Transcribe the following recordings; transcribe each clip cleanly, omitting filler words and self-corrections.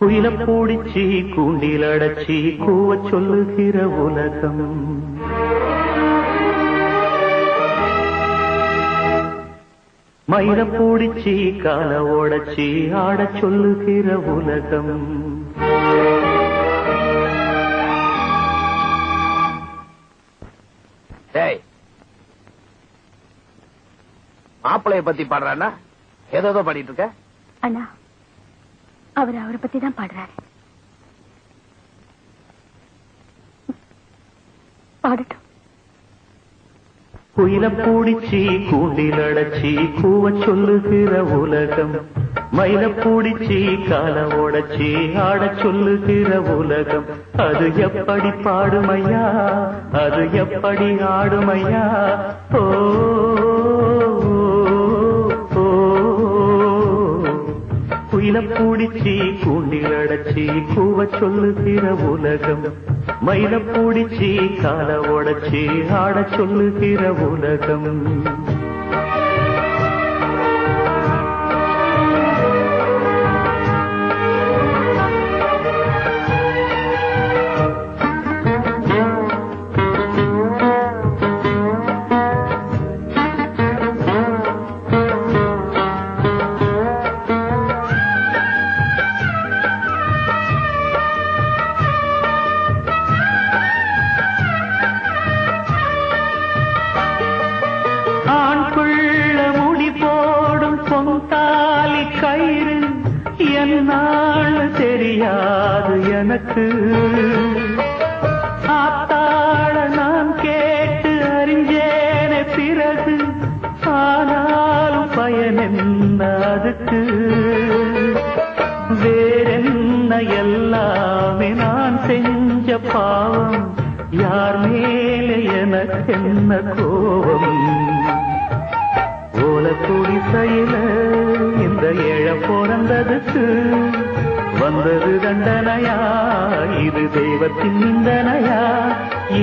குயில பூடிச்சி கூண்டில் அடைச்சி கூவ சொல்லுகிற உலகம். மயில பூடிச்சி கால ஓடச்சி ஆட சொல்லுகிற உலகம். மாப்பிளைய பத்தி பாடுறானா? ஏதோ பாடிட்டு இருக்க அண்ணா. அவரை பத்தி தான் பாடுறாரு. பாடட்டும். குயில பூடிச்சி கூண்டில் அடைச்சி கூவ சொல்லுகிற உலகம். மயில பூடிச்சி கால ஓடச்சி ஆட சொல்லுகிற உலகம். அது எப்படி பாடுமையா, அது எப்படி ஆடுமையா? ஓ குயில பூடிச்சி கூண்டில் அடைச்சி கூவ சொல்லுகிற உலகம். மயில பூடிச்சி கால ஓடச்சி ஆட சொல்லுகிற உலகம். என்னாள் தெரியாது எனக்கு. ஆத்தாள நான் கேட்டு அறிஞ்சேனே பிறகு. ஆனாலும் பயன் என்ன அதுக்கு? வேறென்ன எல்லாமே நான் செஞ்ச பாவம். யார் மேலே எனக்கு என்ன கோபம்? ஓல குடிசையில இந்த ஏழ பிறந்ததுக்கு வந்தது தண்டனையா? இது தெய்வத்தின் நிந்தனையா?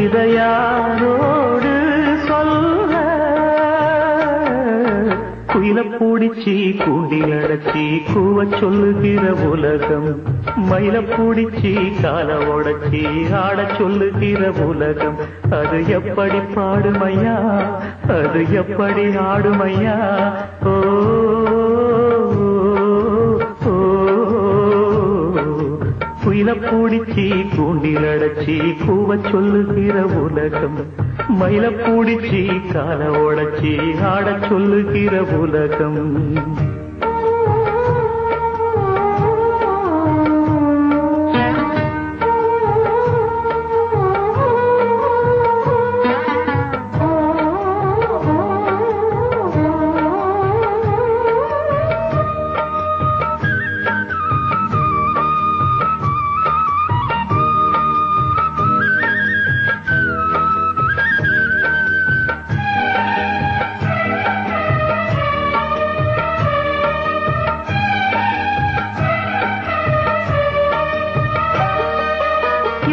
இதை யாரோடு சொல்ல? குயில பூடிச்சி கூண்டில் அடைச்சி கூவ சொல்லுகிற உலகம். மயில பூடிச்சி கால ஓடச்சி ஆட சொல்லுகிற உலகம். அது எப்படி பாடுமையா, அது எப்படி ஆடுமையா? ஓ குயில பூடிச்சி கூண்டில் அடைச்சி கூவ சொல்லுகிற உலகம். மயில பூடிச்சி கால ஓடச்சி ஆட சொல்லுகிற உலகம்.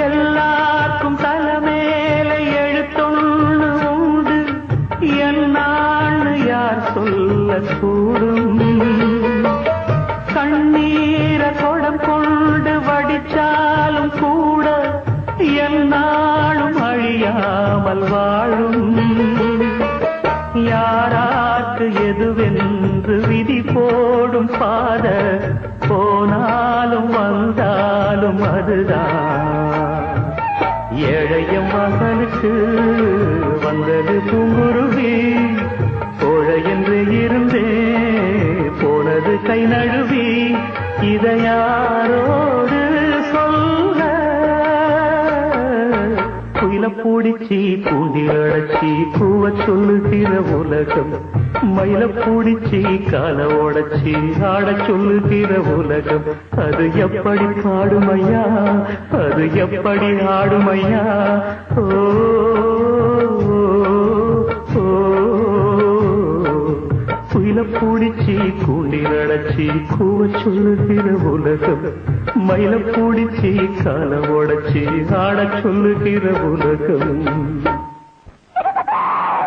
எல்லாருக்கும் தலைமேல எழுத்தொன்னு உண்டு. என்னான்னு யார் சொல்ல கூடும்? கண்ணீர கொடம் கொண்டு வடிச்சாலும் கூட என்னாலும் அழியாமல் வாழும். யாராக்கு எதுவென்று விதி போடும் பாத போனாலும் வந்தாலும் அதுதான். ஏழைய மகனுக்கு வந்தது பூங்குருவி. கோழை என்று இருந்தே போனது கை நழுவி. இதை யாரோடு சொல்ல? குயில பூடிச்சி கூண்டில் அடைச்சி கூவ சொல்லுகிற உலகம். மயில பூடிச்சி கால ஓடச்சி ஆட சொல்லுகிற உலகம். அது எப்படி பாடுமையா, அது எப்படி ஆடுமையா? ஓ குயில பூடிச்சி கூண்டில் அடைச்சி கூவ சொல்லுகிற உலகம். மயில பூடிச்சி கால ஓடச்சி ஆட சொல்லுகிற உலகம்.